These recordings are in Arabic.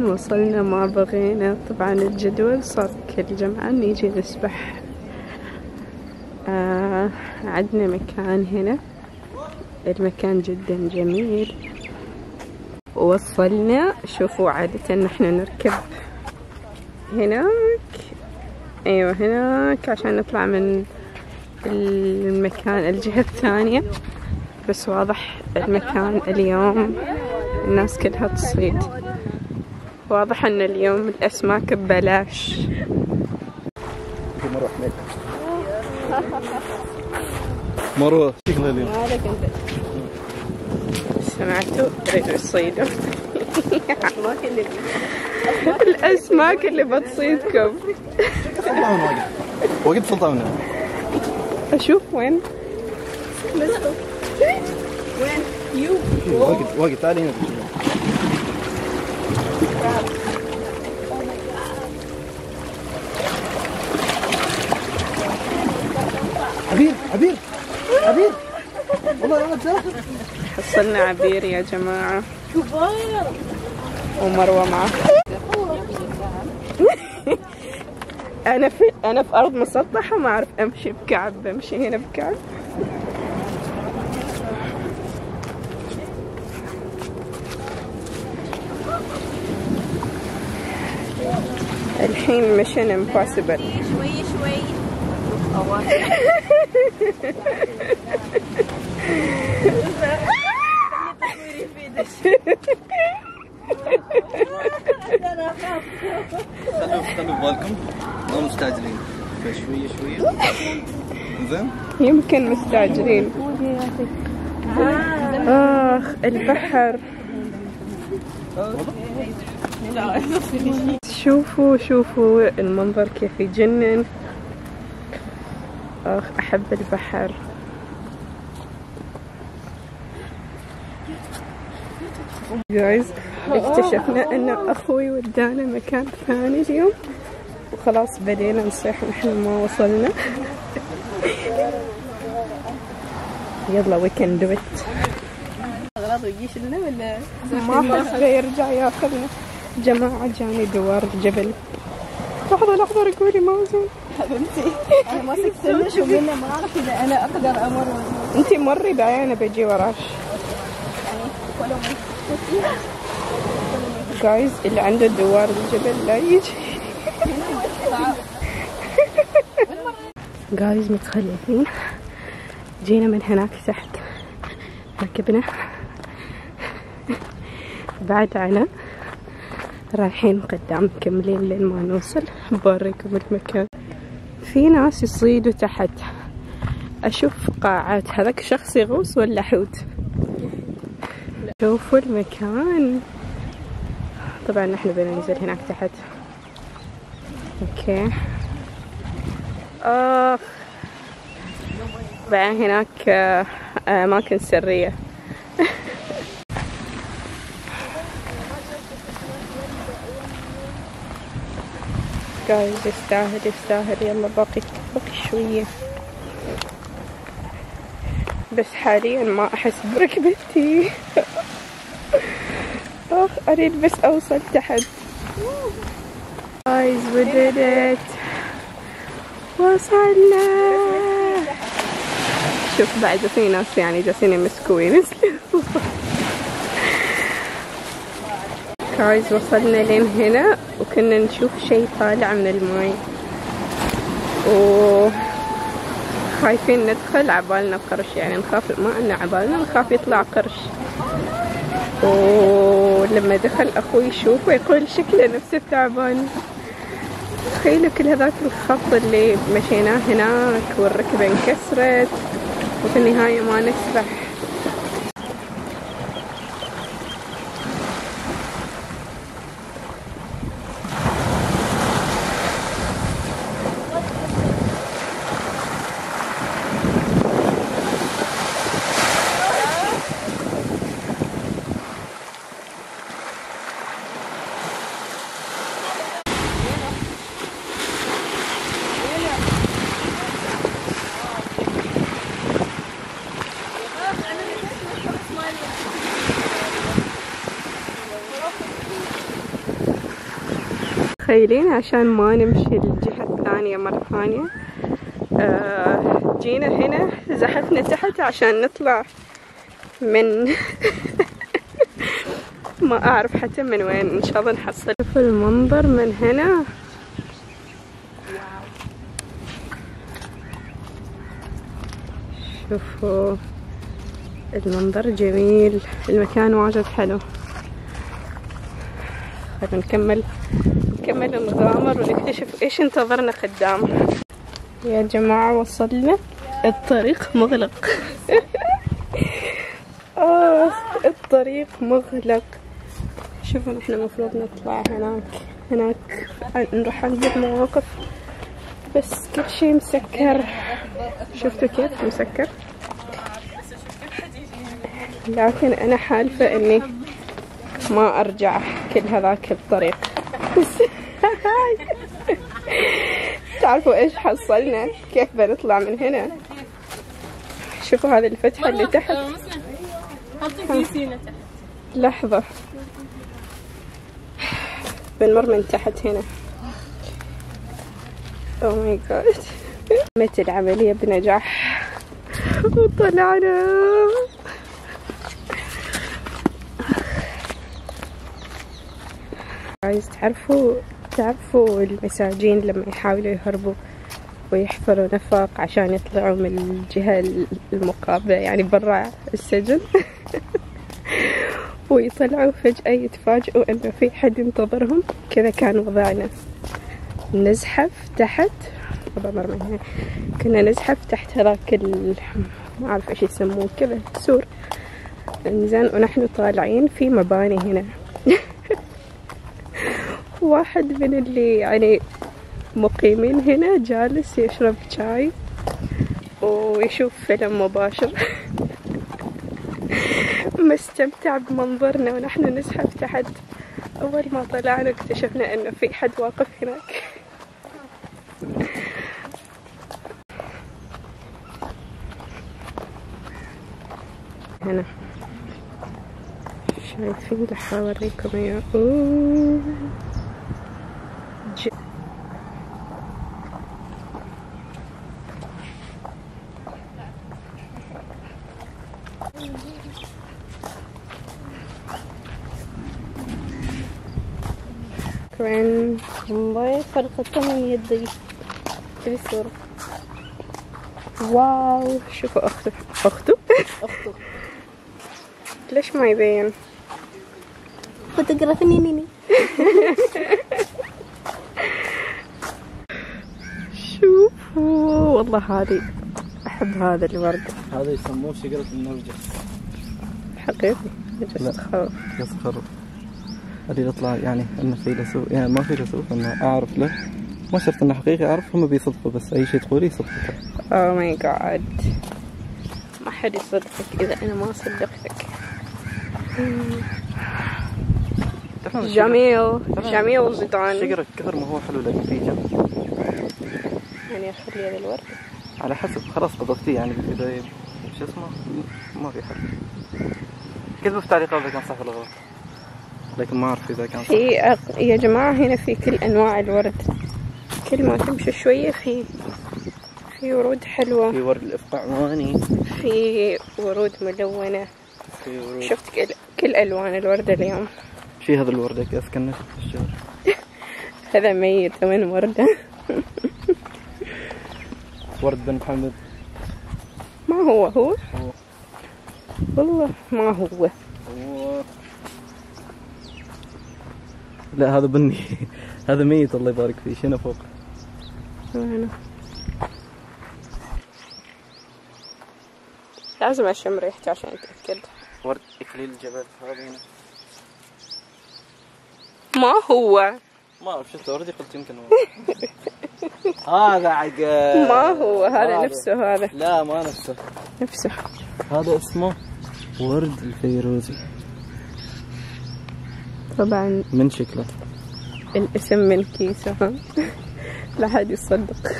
وصلنا ما بغينا. طبعا الجدول صار كل جمعة نيجي نسبح. عندنا مكان هنا، المكان جدا جميل. ووصلنا. شوفوا عادة نحن نركب هناك، ايوه هناك، عشان نطلع من المكان الجهة الثانية. بس واضح المكان اليوم الناس كلها تصيد، واضح ان اليوم الاسماك ببلاش. مروة شكلها اليوم مالك انت؟ سمعتوا؟ تريدوا تصيدوا؟ الاسماك اللي بتصيدكم. سلطان واقف سلطان. اشوف وين؟ وين؟ يو واقف تعالي هنا. عبير والله انا حصلنا عبير يا جماعة، ومروة معه. أنا في أرض مسطحة، ما أعرف أمشي بكعب، بمشي هنا بكعب. الحين ميشن امبوسيبل. شوي خلوا ببالكم مو مستعجلين، شوية زين. يمكن مستعجلين. البحر. شوفوا المنظر كيف يجنن. أحب البحر. جايز اكتشفنا ان اخوي ودانا مكان ثاني اليوم، وخلاص بدينا نصيح نحن ما وصلنا. يلا we can do it. اغراض يجيش لنا ولا ما حد يرجع ياخذنا. جماعة جاني دوار الجبل. لحظة رجولي موزون. حبيبتي انا ماسك سنة شوفينا، ما اعرف اذا انا اقدر امر. انتي مري بعدين انا بجي وراش. جايز اللي عنده دوار الجبل لا يجي. جايز متخلفين، جينا من هناك تحت، ركبنا بعد عنا، رايحين قدام مكملين لين ما نوصل. بوريكم المكان. في ناس يصيدوا تحت، اشوف قاعات. هذاك شخص يغوص ولا حوت؟ شوفوا المكان. طبعا نحن بننزل هناك تحت. اوكي. بعد هناك اماكن سرية. جايز يستاهل. يلا باقي شوية، بس حاليا ما احس بركبتي. اريد بس اوصل تحت. Guys we did it. وصلنا. شوف بعد في ناس يعني جالسين يمسكوا وينزلوا. Guys وصلنا لين هنا، وكنا نشوف شيء طالع من الماي، خايفين ندخل عبالنا قرش، يعني نخاف ما ان عبالنا، نخاف يطلع قرش. ولما دخل اخوي يشوفه يقول شكله نفسه تعبان. تخيلوا كل هذاك الخط اللي مشيناه هناك والركبة انكسرت، وفي النهاية ما نسبح. متخيلين عشان ما نمشي الجهة الثانية مرة ثانية جينا هنا زحفنا تحت عشان نطلع من ما أعرف حتى من وين. إن شاء الله نحصل في المنظر من هنا. شوفوا المنظر جميل، المكان واجد حلو. خلينا نكمل نغامر ونكتشف ايش انتظرنا قدام. يا جماعة وصلنا، الطريق مغلق. الطريق مغلق. شوفوا نحن المفروض نطلع هناك نروح عند المواقف، بس كل شيء مسكر. شفتوا كيف مسكر؟ لكن انا حالفة اني ما ارجع كل هذاك الطريق. تعرفوا ايش حصلنا؟ كيف بنطلع من هنا؟ شوفوا هذه الفتحة اللي تحت. لحظة، بنمر من تحت هنا. او ماي جاد. تمت العملية بنجاح وطلعنا. عايز تعرفوا المساجين لما يحاولوا يهربوا ويحفروا نفق عشان يطلعوا من الجهة المقابلة، يعني برا السجن. ويطلعوا فجأة يتفاجئوا انه في حد ينتظرهم. كذا كان وضعنا، نزحف تحت. كنا نزحف تحت هذاك ما اعرف ايش يسموه، كذا سور. انزين ونحن طالعين في مباني هنا. واحد من اللي يعني مقيمين هنا جالس يشرب شاي ويشوف فيلم مباشر. مستمتع بمنظرنا ونحن نزحف تحت. أول ما طلعنا اكتشفنا إنه في حد واقف هناك. هنا شايفين؟ رح أوريكم إياه. شكرا. والله فرقت من يدي في الصورة. واو، شوفوا أخته ليش ما يبين؟ فوتوغرافيني نيني. شوفوا والله هذه أحب هذا الورد. هذا يسموه شجرة النرجس. حقيقي نرجس خروف. نرجس خروف. هذه يطلع يعني انه فيلسوف، يعني ما فيلسوف، انه اعرف له، ما شرط انه حقيقي، اعرف هم بيصدقوا، بس اي شيء تقولي يصدقك. اوه ماي جاد، ما حد يصدقك اذا انا ما صدقتك. جميل جدا. شجرة كثر ما هو حلو لك فيه جميل. يعني اخلي هذا الورد على حسب، خلاص قضفتيه يعني. اذا شو اسمه ما في حل. كتبوا في تعليقات اذا كان صح ولا غلط، لكن ما اعرف اذا كان صح. يا جماعة هنا في كل انواع الورد، كل ما تمشي شوية في ورود حلوة، في ورد الافقعواني، في ورود ملونة، في ورود. شفت كل الوان الوردة اليوم. شي هذا الوردة كأسكنه في الشجر. هذا ميت من وردة. ورد بن محمد. ما هو والله ما هو. لا هذا بني. هذا ميت الله يبارك فيه. شنو فوق؟ أنا لازم أشم ريحته عشان أتأكد. ورد إكليل الجبل هذا هنا. ما هو. ما أعرف شفته وردي قلت يمكن هو. هذا عقل. ما هو هذا نفسه هذا. لا ما نفسه. نفسه. هذا اسمه ورد الفيروزي. طبعا من شكله الاسم من كيسه. لا حد يصدق.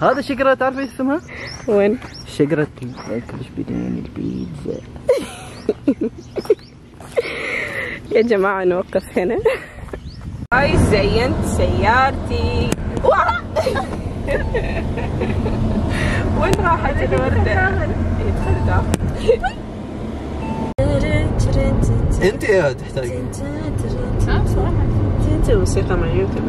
هذا شجرة تعرف ايش اسمها؟ وين؟ شجرة كلش بدين البيتزا. يا جماعة نوقف هنا. هاي زينت سيارتي. وين راحت الوردة؟ انت ايه تحتاجين؟ انت موسيقى مع يوتيوب.